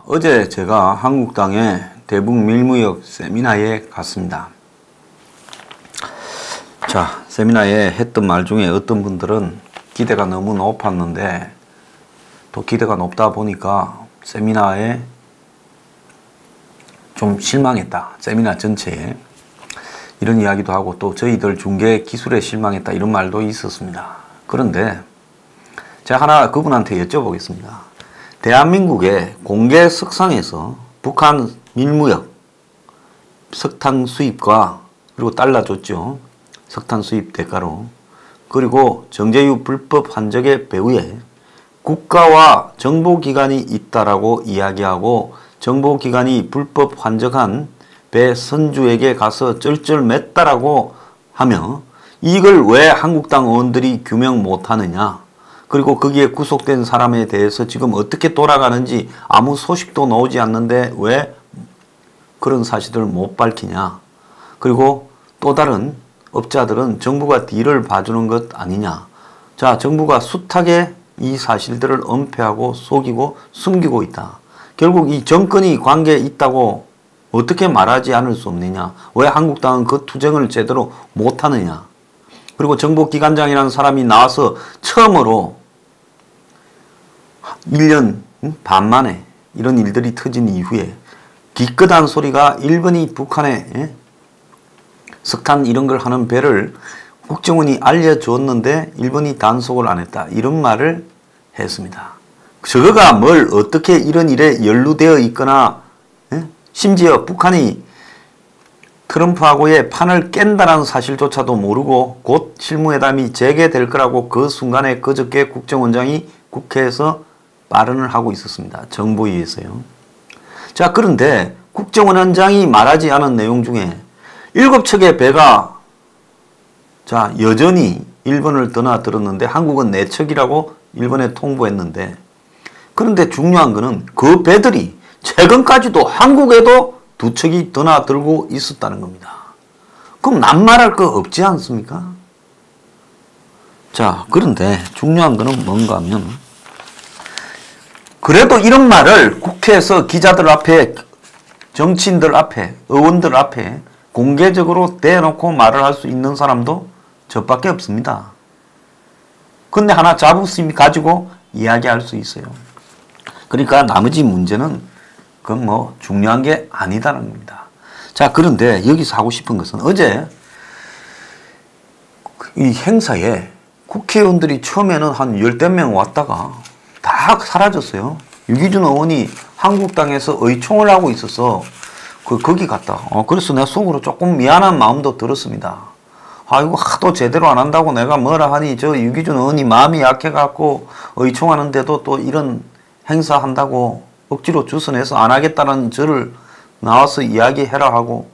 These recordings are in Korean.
어제 제가 한국당의 대북밀무역 세미나에 갔습니다. 자, 세미나에 했던 말 중에 어떤 분들은 기대가 너무 높았는데 또 기대가 높다 보니까 세미나에 좀 실망했다. 세미나 전체에. 이런 이야기도 하고 또 저희들 중계 기술에 실망했다. 이런 말도 있었습니다. 그런데 제가 하나 그분한테 여쭤보겠습니다. 대한민국의 공개 석상에서 북한 밀무역, 석탄 수입과 그리고 달러 줬죠. 석탄 수입 대가로. 그리고 정제유 불법 환적의 배후에 국가와 정보기관이 있다라고 이야기하고 정보기관이 불법 환적한 배 선주에게 가서 쩔쩔맸다라고 하며 이걸 왜 한국당 의원들이 규명 못하느냐. 그리고 거기에 구속된 사람에 대해서 지금 어떻게 돌아가는지 아무 소식도 나오지 않는데 왜 그런 사실을 못 밝히냐. 그리고 또 다른 업자들은 정부가 딜을 봐주는 것 아니냐. 자, 정부가 숱하게 이 사실들을 은폐하고 속이고 숨기고 있다. 결국 이 정권이 관계에 있다고 어떻게 말하지 않을 수 없느냐. 왜 한국당은 그 투쟁을 제대로 못하느냐. 그리고 정보기관장이라는 사람이 나와서 처음으로 1년 반 만에 이런 일들이 터진 이후에 기껏한 소리가 일본이 북한에 석탄 이런 걸 하는 배를 국정원이 알려줬는데 일본이 단속을 안 했다. 이런 말을 했습니다. 저거가 뭘 어떻게 이런 일에 연루되어 있거나 심지어 북한이 트럼프하고의 판을 깬다는 사실조차도 모르고 곧 실무회담이 재개될 거라고 그 순간에 그저께 국정원장이 국회에서 발언을 하고 있었습니다. 정보위에서요. 자, 그런데 국정원장이 말하지 않은 내용 중에 7척의 배가 자 여전히 일본을 드나들었는데 한국은 4척이라고 일본에 통보했는데 그런데 중요한 거는 그 배들이 최근까지도 한국에도 2척이 드나들고 있었다는 겁니다. 그럼 낱말할 거 없지 않습니까? 자, 그런데 중요한 거는 뭔가 하면 그래도 이런 말을 국회에서 기자들 앞에 정치인들 앞에 의원들 앞에 공개적으로 대놓고 말을 할 수 있는 사람도 저밖에 없습니다. 근데 하나 자부심 가지고 이야기할 수 있어요. 그러니까 나머지 문제는 그건 뭐 중요한 게 아니다라는 겁니다. 자, 그런데 여기서 하고 싶은 것은 어제 이 행사에 국회의원들이 처음에는 한 10대 명 왔다가 다 사라졌어요. 유기준 의원이 한국당에서 의총을 하고 있어서 거기 갔다. 그래서 내가 속으로 조금 미안한 마음도 들었습니다. 이거 하도 제대로 안 한다고 내가 뭐라 하니 저 유기준 의원이 마음이 약해갖고 의총하는데도 또 이런 행사 한다고 억지로 주선해서 안 하겠다는 저를 나와서 이야기해라 하고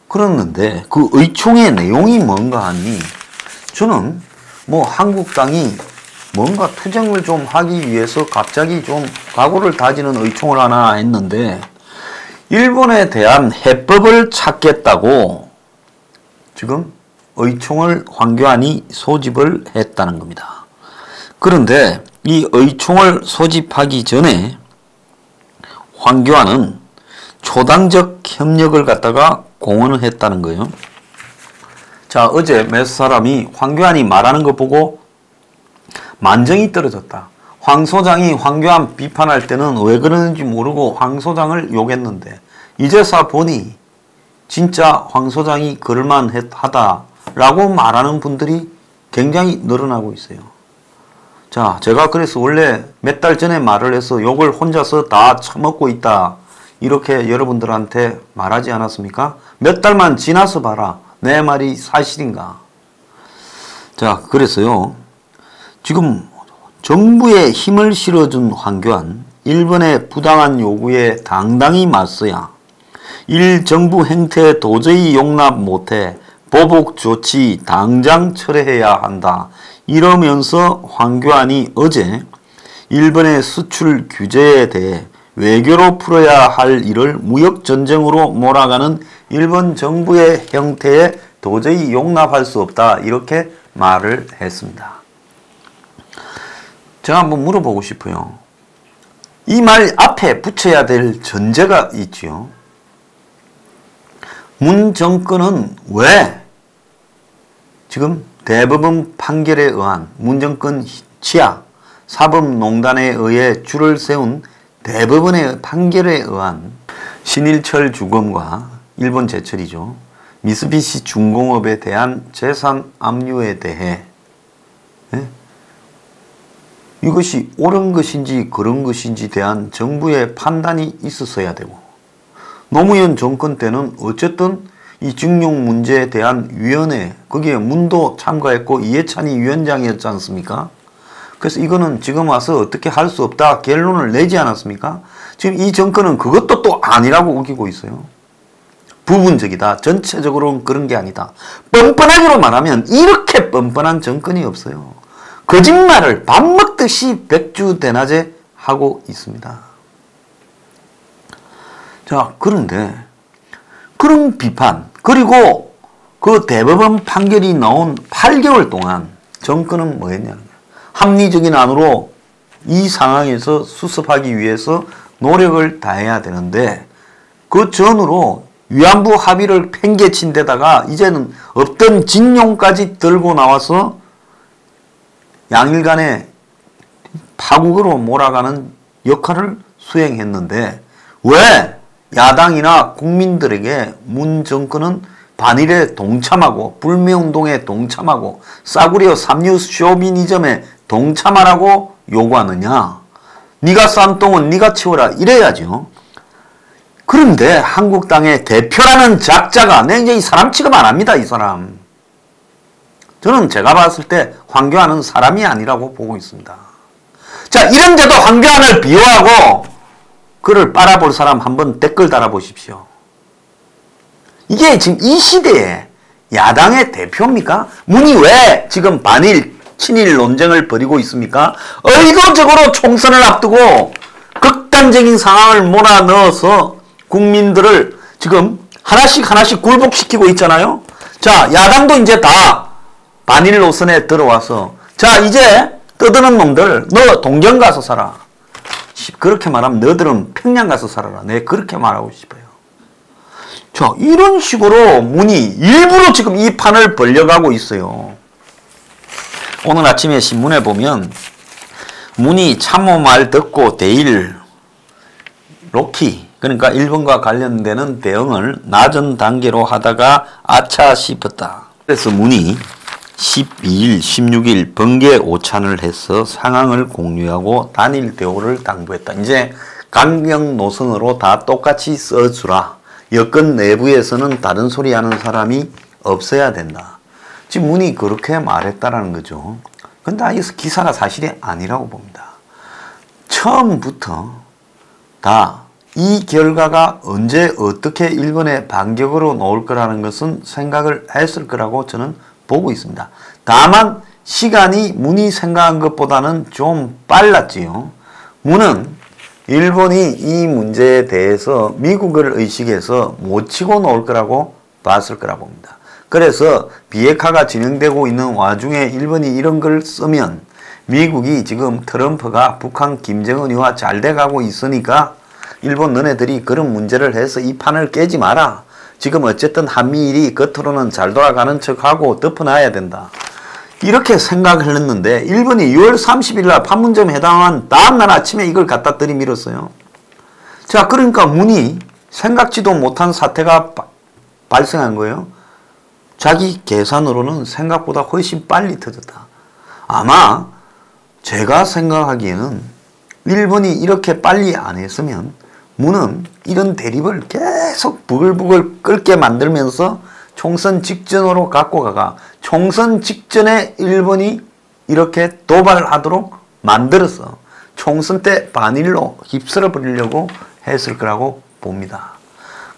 그랬는데 그 의총의 내용이 뭔가 하니 저는 뭐 한국당이 뭔가 투쟁을 좀 하기 위해서 갑자기 좀 각오를 다지는 의총을 하나 했는데 일본에 대한 해법을 찾겠다고 지금 의총을 황교안이 소집을 했다는 겁니다. 그런데 이 의총을 소집하기 전에 황교안은 초당적 협력을 갖다가 공언을 했다는 거예요. 자, 어제 몇 사람이 황교안이 말하는 거 보고 만정이 떨어졌다. 황 소장이 황교안 비판할 때는 왜 그러는지 모르고 황 소장을 욕했는데 이제서 보니 진짜 황 소장이 그럴만하다라고 말하는 분들이 굉장히 늘어나고 있어요. 자, 제가 그래서 원래 몇 달 전에 말을 해서 욕을 혼자서 다 처먹고 있다. 이렇게 여러분들한테 말하지 않았습니까? 몇 달만 지나서 봐라. 내 말이 사실인가. 자, 그래서요. 지금 정부에 힘을 실어준 황교안, 일본의 부당한 요구에 당당히 맞서야 일 정부 행태 도저히 용납 못해 보복 조치 당장 철회해야 한다. 이러면서 황교안이 어제 일본의 수출 규제에 대해 외교로 풀어야 할 일을 무역전쟁으로 몰아가는 일본 정부의 형태에 도저히 용납할 수 없다. 이렇게 말을 했습니다. 제가 한번 물어보고 싶어요. 이 말 앞에 붙여야 될 전제가 있지요. 문 정권은 왜 지금 대법원 판결에 의한 문 정권 치하 사법농단에 의해 줄을 세운 대법원의 판결에 의한 신일철 주검과 일본 제철이죠. 미쓰비시 중공업에 대한 재산 압류에 대해 이것이 옳은 것인지 그런 것인지 대한 정부의 판단이 있었어야 되고, 노무현 정권 때는 어쨌든 이 증용 문제에 대한 위원회, 거기에 문도 참가했고 이해찬이 위원장이었지 않습니까? 그래서 이거는 지금 와서 어떻게 할 수 없다 결론을 내지 않았습니까? 지금 이 정권은 그것도 또 아니라고 우기고 있어요. 부분적이다. 전체적으로는 그런 게 아니다. 뻔뻔하기로 말하면 이렇게 뻔뻔한 정권이 없어요. 거짓말을 밥 먹듯이 백주대낮에 하고 있습니다. 자, 그런데 그런 비판, 그리고 그 대법원 판결이 나온 8개월 동안 정권은 뭐 했냐는 거예요. 합리적인 안으로 이 상황에서 수습하기 위해서 노력을 다해야 되는데, 그 전으로 위안부 합의를 팽개친 데다가 이제는 없던 진용까지 들고 나와서 양일 간의 파국으로 몰아가는 역할을 수행했는데, 왜 야당이나 국민들에게 문 정권은 반일에 동참하고 불매운동에 동참하고 싸구려 삼류 쇼비니즘에 동참하라고 요구하느냐? 네가 싼 똥은 네가 치워라 이래야죠. 그런데 한국당의 대표라는 작자가, 내 이제 이 사람 취급 안 합니다. 이 사람. 저는 제가 봤을 때 황교안은 사람이 아니라고 보고 있습니다. 자, 이런데도 황교안을 비호하고 그를 빨아볼 사람 한번 댓글 달아보십시오. 이게 지금 이 시대에 야당의 대표입니까? 문이 왜 지금 반일, 친일 논쟁을 벌이고 있습니까? 의도적으로 총선을 앞두고 극단적인 상황을 몰아넣어서 국민들을 지금 하나씩 굴복시키고 있잖아요. 자, 야당도 이제 다 반일 노선에 들어와서, 자, 이제 떠드는 놈들 너 동경 가서 살아. 그렇게 말하면 너들은 평양 가서 살아라. 내 그렇게 말하고 싶어요. 자, 이런 식으로 문이 일부러 지금 이 판을 벌려가고 있어요. 오늘 아침에 신문에 보면 문이 참모 말 듣고 대일 로키, 그러니까 일본과 관련되는 대응을 낮은 단계로 하다가 아차 싶었다. 그래서 문이 12일, 16일 번개 오찬을 해서 상황을 공유하고 단일 대우를 당부했다. 이제 강경 노선으로 다 똑같이 써주라. 여권 내부에서는 다른 소리 하는 사람이 없어야 된다. 지금 문이 그렇게 말했다라는 거죠. 근데 이 기사가 사실이 아니라고 봅니다. 처음부터 다 이 결과가 언제 어떻게 일본의 반격으로 나올 거라는 것은 생각을 했을 거라고 저는 보고 있습니다. 다만 시간이 문이 생각한 것보다는 좀 빨랐지요. 문은 일본이 이 문제에 대해서 미국을 의식해서 못 치고 나올 거라고 봤을 거라고 봅니다. 그래서 비핵화가 진행되고 있는 와중에 일본이 이런 걸 쓰면 미국이 지금 트럼프가 북한 김정은이와 잘 돼가고 있으니까 일본 너네들이 그런 문제를 해서 이 판을 깨지 마라. 지금 어쨌든 한미일이 겉으로는 잘 돌아가는 척하고 덮어놔야 된다. 이렇게 생각을 했는데 일본이 6월 30일 날 판문점 회담한 다음날 아침에 이걸 갖다 들이밀었어요. 자, 그러니까 문이 생각지도 못한 사태가 발생한 거예요. 자기 계산으로는 생각보다 훨씬 빨리 터졌다. 아마 제가 생각하기에는 일본이 이렇게 빨리 안 했으면 문은 이런 대립을 계속 부글부글 끓게 만들면서 총선 직전으로 갖고 가가 총선 직전에 일본이 이렇게 도발하도록 만들어서 총선 때 반일로 휩쓸어 버리려고 했을 거라고 봅니다.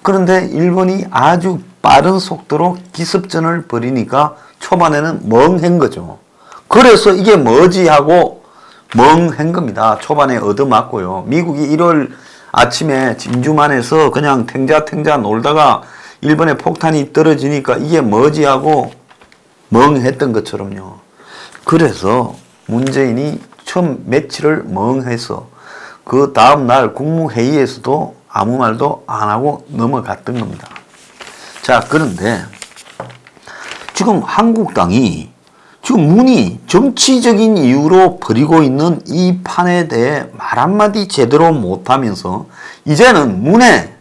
그런데 일본이 아주 빠른 속도로 기습전을 벌이니까 초반에는 멍한 거죠. 그래서 이게 뭐지 하고 멍한 겁니다. 초반에 얻어맞고요. 미국이 1월 아침에 진주만에서 그냥 탱자탱자 놀다가 일본에 폭탄이 떨어지니까 이게 뭐지 하고 멍했던 것처럼요. 그래서 문재인이 처음 며칠을 멍해서 그 다음날 국무회의에서도 아무 말도 안 하고 넘어갔던 겁니다. 자, 그런데 지금 한국당이 지금 문이 정치적인 이유로 벌이고 있는 이 판에 대해 말 한마디 제대로 못하면서 이제는 문의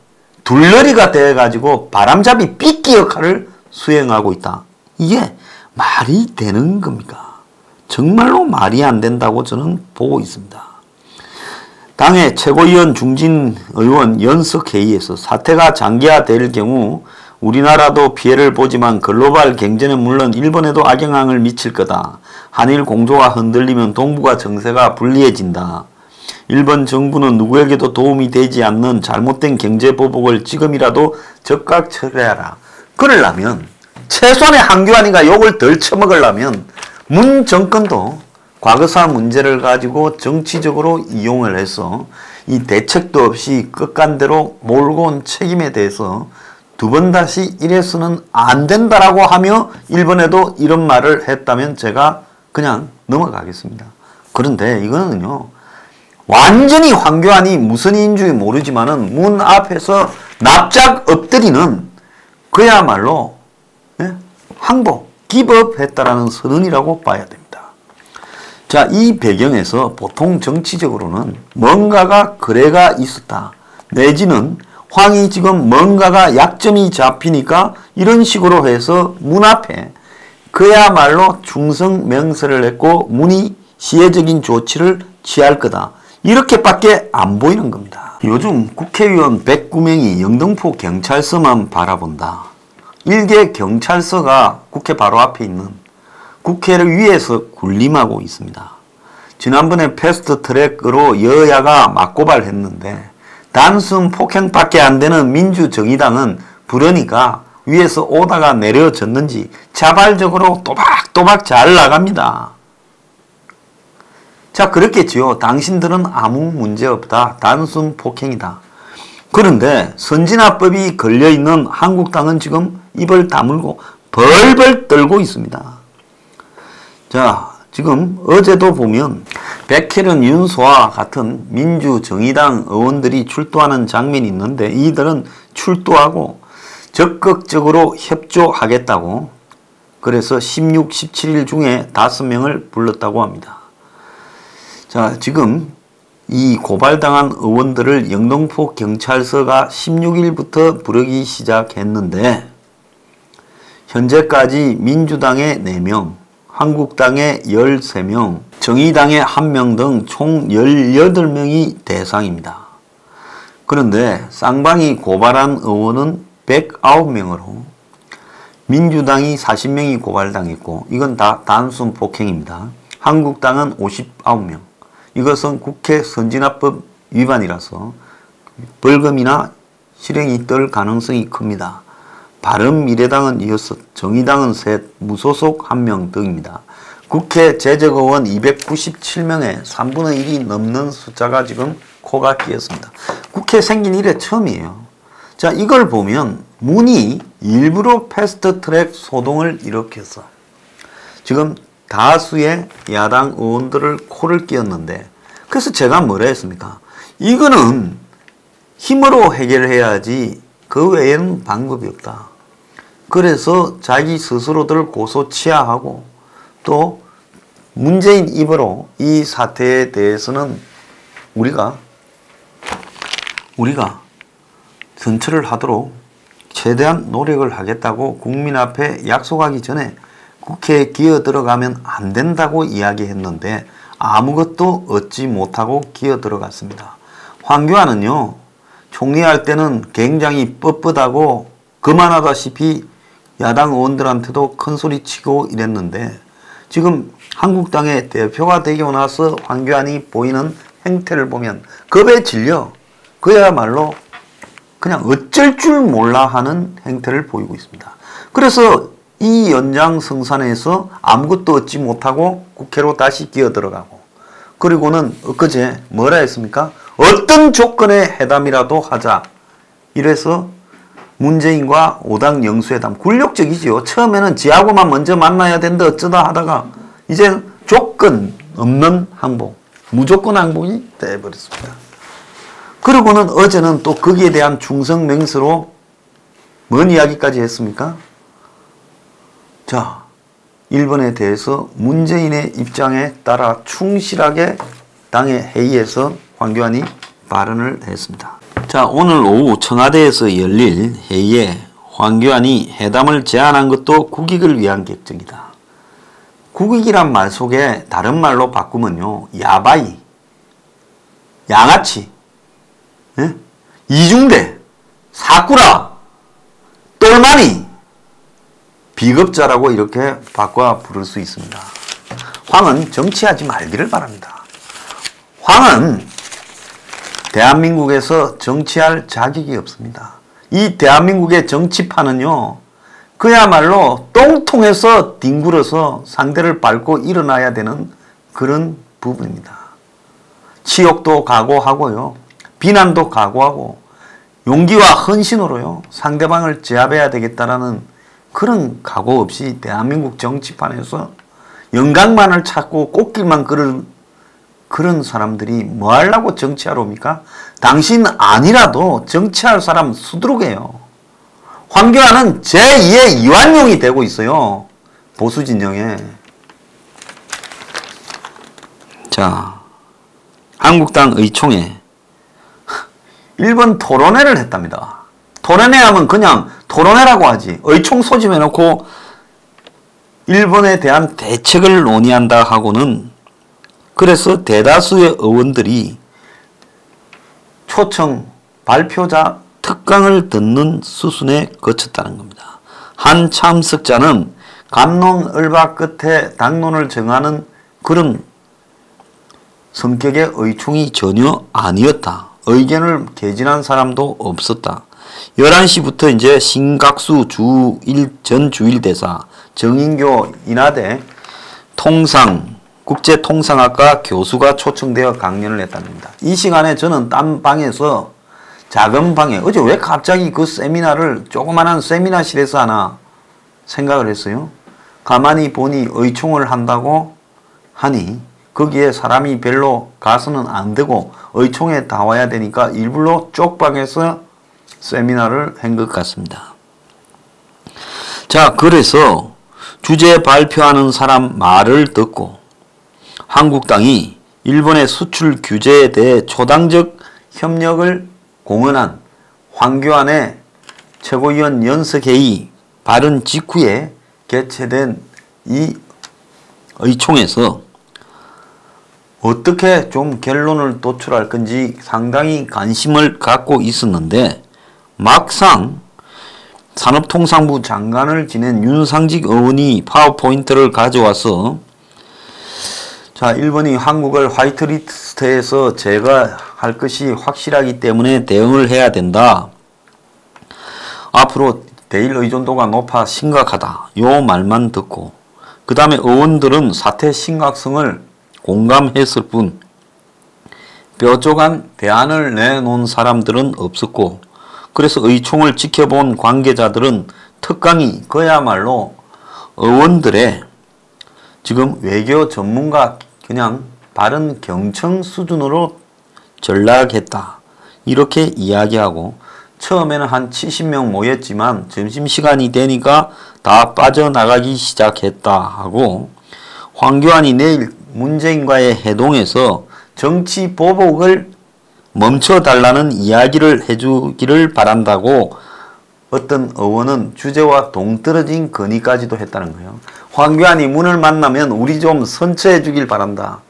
둘러리가 돼가지고 바람잡이 삐끼 역할을 수행하고 있다. 이게 말이 되는 겁니까? 정말로 말이 안 된다고 저는 보고 있습니다. 당의 최고위원 중진 의원 연석회의에서 사태가 장기화될 경우 우리나라도 피해를 보지만 글로벌 경제는 물론 일본에도 악영향을 미칠 거다. 한일 공조가 흔들리면 동북아 정세가 불리해진다. 일본 정부는 누구에게도 도움이 되지 않는 잘못된 경제보복을 지금이라도 적극 처리하라. 그러려면 최소한의 한교안이가 욕을 덜 처먹으려면 문 정권도 과거사 문제를 가지고 정치적으로 이용을 해서 이 대책도 없이 끝간대로 몰고 온 책임에 대해서 두 번 다시 이래서는 안 된다라고 하며 일본에도 이런 말을 했다면 제가 그냥 넘어가겠습니다. 그런데 이거는요, 완전히 황교안이 무슨 인줄 모르지만은 문 앞에서 납작 엎드리는 그야말로 항복, 기법 했다라는 선언이라고 봐야 됩니다. 자, 이 배경에서 보통 정치적으로는 뭔가가 거래가 있었다. 내지는 황이 지금 뭔가가 약점이 잡히니까 이런 식으로 해서 문 앞에 그야말로 충성명세를 했고 문이 시혜적인 조치를 취할 거다. 이렇게밖에 안 보이는 겁니다. 요즘 국회의원 109명이 영등포 경찰서만 바라본다. 일개 경찰서가 국회 바로 앞에 있는 국회를 위해서 군림하고 있습니다. 지난번에 패스트트랙으로 여야가 맞고발했는데 단순 폭행밖에 안 되는 민주정의당은 부르니까 위에서 오다가 내려졌는지 자발적으로 또박또박 잘 나갑니다. 자, 그렇겠지요. 당신들은 아무 문제 없다. 단순 폭행이다. 그런데 선진화법이 걸려있는 한국당은 지금 입을 다물고 벌벌 떨고 있습니다. 자, 지금 어제도 보면 백혜련 윤소와 같은 민주정의당 의원들이 출두하는 장면이 있는데 이들은 출두하고 적극적으로 협조하겠다고 그래서 16, 17일 중에 5명을 불렀다고 합니다. 자, 지금 이 고발당한 의원들을 영등포 경찰서가 16일부터 부르기 시작했는데 현재까지 민주당의 4명, 한국당의 13명, 정의당의 1명 등 총 18명이 대상입니다. 그런데 쌍방이 고발한 의원은 109명으로 민주당이 40명이 고발당했고 이건 다 단순 폭행입니다. 한국당은 59명. 이것은 국회 선진화법 위반이라서 벌금이나 실형이 뜰 가능성이 큽니다. 바른미래당은 6, 정의당은 3, 무소속 1명 등입니다. 국회 재적의원 297명에 3분의 1이 넘는 숫자가 지금 코가 끼었습니다. 국회 생긴 이래 처음이에요. 자, 이걸 보면 문이 일부러 패스트트랙 소동을 일으켰어. 지금 다수의 야당 의원들을 코를 끼었는데 그래서 제가 뭐라 했습니까? 이거는 힘으로 해결해야지 그 외에는 방법이 없다. 그래서 자기 스스로들 고소치하하고 또 문재인 입으로 이 사태에 대해서는 우리가 선처를 하도록 최대한 노력을 하겠다고 국민 앞에 약속하기 전에 국회에 기어 들어가면 안 된다고 이야기했는데 아무것도 얻지 못하고 기어 들어갔습니다. 황교안은요, 총리할 때는 굉장히 뻣뻣하고 그만하다시피 야당 의원들한테도 큰소리 치고 이랬는데 지금 한국당의 대표가 되고 나서 황교안이 보이는 행태를 보면 겁에 질려 그야말로 그냥 어쩔 줄 몰라 하는 행태를 보이고 있습니다. 그래서 이 연장성산에서 아무것도 얻지 못하고 국회로 다시 기어들어가고 그리고는 엊그제 뭐라 했습니까? 어떤 조건의 회담이라도 하자. 이래서 문재인과 5당 영수회담 굴욕적이지요. 처음에는 지하고만 먼저 만나야 된다 어쩌다 하다가 이제 조건 없는 항복, 무조건 항복이 돼버렸습니다. 그러고는 어제는 또 거기에 대한 충성맹세로 뭔 이야기까지 했습니까? 자, 일본에 대해서 문재인의 입장에 따라 충실하게 당의 회의에서 황교안이 발언을 했습니다. 자, 오늘 오후 청와대에서 열릴 회의에 황교안이 회담을 제안한 것도 국익을 위한 결정이다. 국익이란 말 속에 다른 말로 바꾸면요, 야바이, 양아치, 이중대, 사쿠라, 똘마니, 비겁자라고 이렇게 바꿔 부를 수 있습니다. 황은 정치하지 말기를 바랍니다. 황은 대한민국에서 정치할 자격이 없습니다. 이 대한민국의 정치판은요, 그야말로 똥통에서 뒹굴어서 상대를 밟고 일어나야 되는 그런 부분입니다. 치욕도 각오하고요, 비난도 각오하고 용기와 헌신으로요, 상대방을 제압해야 되겠다라는 그런 각오 없이 대한민국 정치판에서 영광만을 찾고 꽃길만 걸을 그런 사람들이 뭐 하려고 정치하러 옵니까? 당신 아니라도 정치할 사람 수두룩해요. 황교안은 제2의 이완용이 되고 있어요. 보수 진영에. 자, 한국당 의총에 일본 토론회를 했답니다. 토론회 하면 그냥 토론회라고 하지. 의총 소집해놓고 일본에 대한 대책을 논의한다 하고는, 그래서 대다수의 의원들이 초청 발표자 특강을 듣는 수순에 거쳤다는 겁니다. 한 참석자는 갑론을박 끝에 당론을 정하는 그런 성격의 의총이 전혀 아니었다. 의견을 개진한 사람도 없었다. 11시부터 이제 신각수 전 주일대사, 정인교 인하대 국제통상학과 교수가 초청되어 강연을 했다는 겁니다. 이 시간에 저는 딴 방에서, 작은 방에, 어제 왜 갑자기 그 세미나를 조그만한 세미나실에서 하나 생각을 했어요? 가만히 보니 의총을 한다고 하니 거기에 사람이 별로 가서는 안 되고 의총에 다 와야 되니까 일부러 쪽방에서 세미나를 한 것 같습니다. 자, 그래서 주제 발표하는 사람 말을 듣고 한국당이 일본의 수출 규제에 대해 초당적 협력을 공언한 황교안의 최고위원 연석회의 발언 직후에 개최된 이 의총에서 어떻게 좀 결론을 도출할 건지 상당히 관심을 갖고 있었는데, 막상 산업통상부 장관을 지낸 윤상직 의원이 파워포인트를 가져와서, 자, 일본이 한국을 화이트리스트에서 제거할 것이 확실하기 때문에 대응을 해야 된다. 앞으로 대일 의존도가 높아 심각하다. 요 말만 듣고, 그 다음에 의원들은 사태 심각성을 공감했을 뿐 뾰족한 대안을 내놓은 사람들은 없었고, 그래서 의총을 지켜본 관계자들은 특강이 그야말로 의원들의 지금 외교 전문가 그냥 발언 경청 수준으로 전락했다, 이렇게 이야기하고, 처음에는 한 70명 모였지만 점심시간이 되니까 다 빠져나가기 시작했다 하고, 황교안이 내일 문재인과의 회동에서 정치 보복을 멈춰달라는 이야기를 해주기를 바란다고 어떤 의원은 주제와 동떨어진 건의까지도 했다는 거예요. 황교안이 문을 만나면 우리 좀 선처해 주길 바란다.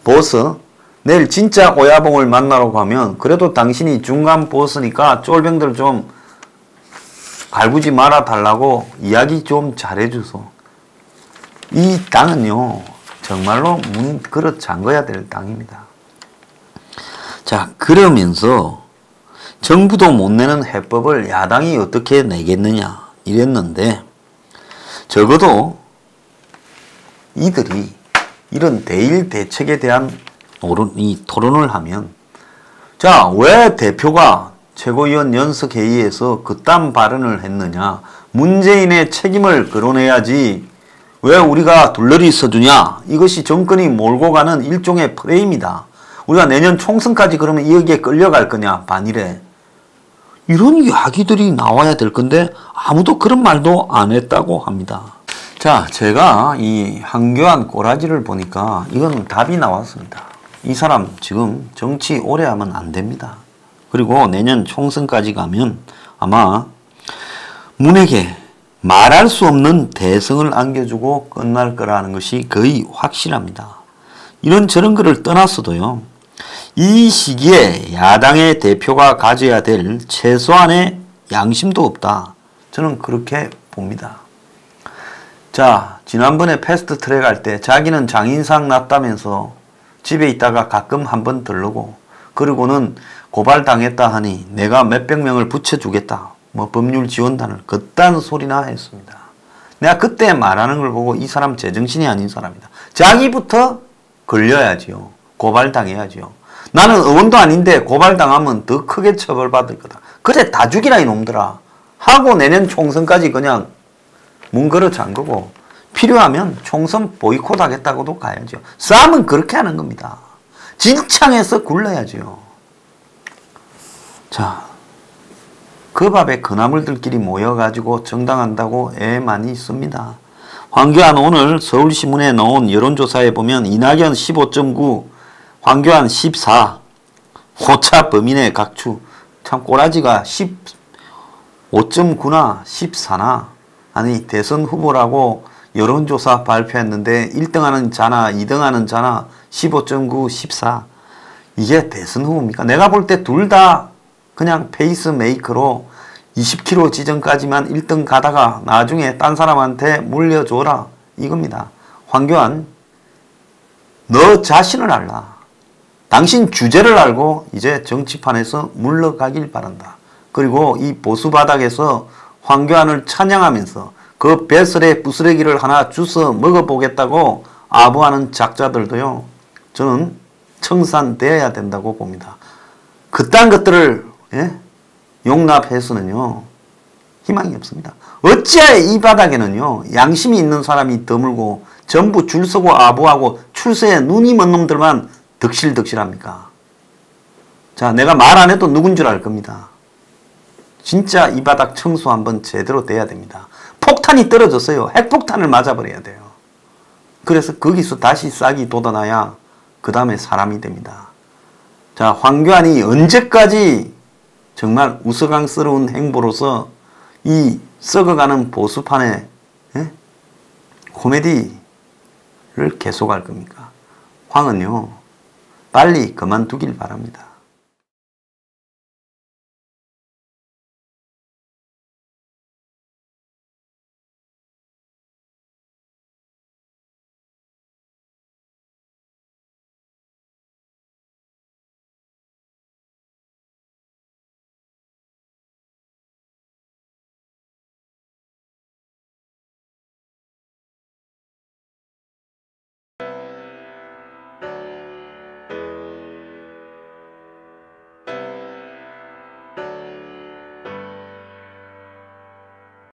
보스, 내일 진짜 오야봉을 만나러 가면 그래도 당신이 중간 보스니까 쫄병들 좀 갈구지 말아 달라고 이야기 좀 잘해주소. 이 당은요, 정말로 문 그릇 잠궈야 될 당입니다. 자, 그러면서 정부도 못 내는 해법을 야당이 어떻게 내겠느냐 이랬는데, 적어도 이들이 이런 대일 대책에 대한 토론을 하면, 자, 왜 대표가 최고위원 연석회의에서 그딴 발언을 했느냐, 문재인의 책임을 거론해야지 왜 우리가 둘러리 서주냐, 이것이 정권이 몰고 가는 일종의 프레임이다. 우리가 내년 총선까지 그러면 여기에 끌려갈 거냐, 반일에. 이런 이야기들이 나와야 될 건데 아무도 그런 말도 안 했다고 합니다. 자, 제가 이 황교안 꼬라지를 보니까 이건 답이 나왔습니다. 이 사람 지금 정치 오래 하면 안 됩니다. 그리고 내년 총선까지 가면 아마 문에게 말할 수 없는 대성을 안겨주고 끝날 거라는 것이 거의 확실합니다. 이런 저런 거를 떠났어도요, 이 시기에 야당의 대표가 가져야 될 최소한의 양심도 없다. 저는 그렇게 봅니다. 자, 지난번에 패스트 트랙 할 때 자기는 장인상 났다면서 집에 있다가 가끔 한번 들르고, 그리고는 고발당했다 하니 내가 몇백 명을 붙여주겠다, 뭐 법률 지원단을 그딴 소리나 했습니다. 내가 그때 말하는 걸 보고 이 사람 제정신이 아닌 사람이다. 자기부터 걸려야지요. 고발당해야지요. 나는 의원도 아닌데 고발당하면 더 크게 처벌받을 거다. 그래, 다 죽이라 이놈들아 하고 내년 총선까지 그냥 문 걸어 잠그고, 필요하면 총선 보이콧 하겠다고도 가야죠. 싸움은 그렇게 하는 겁니다. 진창에서 굴러야죠. 자, 그 밥에 그나물들끼리 모여가지고 정당한다고 애 많이 씁니다. 황교안 오늘 서울신문에 나온 여론조사에 보면 이낙연 15.9, 황교안 14, 호차 범인의 각추. 참 꼬라지가 15.9나 14나. 아니, 대선 후보라고 여론조사 발표했는데 1등하는 자나 2등하는 자나 15.9, 14. 이게 대선 후보입니까? 내가 볼 때 둘 다 그냥 페이스메이커로 20km 지점까지만 1등 가다가 나중에 딴 사람한테 물려줘라, 이겁니다. 황교안, 너 자신을 알라. 당신 주제를 알고 이제 정치판에서 물러가길 바란다. 그리고 이 보수 바닥에서 황교안을 찬양하면서 그 배설의 부스러기를 하나 주워 먹어보겠다고 아부하는 작자들도요, 저는 청산되어야 된다고 봅니다. 그딴 것들을 용납해서는요 희망이 없습니다. 어찌하여 이 바닥에는요 양심이 있는 사람이 드물고 전부 줄 서고 아부하고 출세에 눈이 먼 놈들만 덕실덕실합니까? 자, 내가 말 안 해도 누군 줄 알 겁니다. 진짜 이 바닥 청소 한번 제대로 돼야 됩니다. 폭탄이 떨어졌어요. 핵폭탄을 맞아버려야 돼요. 그래서 거기서 다시 싹이 돋아나야 그 다음에 사람이 됩니다. 자, 황교안이 언제까지 정말 우스꽝스러운 행보로서 이 썩어가는 보수판의 코미디를 계속할 겁니까? 황은요 빨리 그만두길 바랍니다.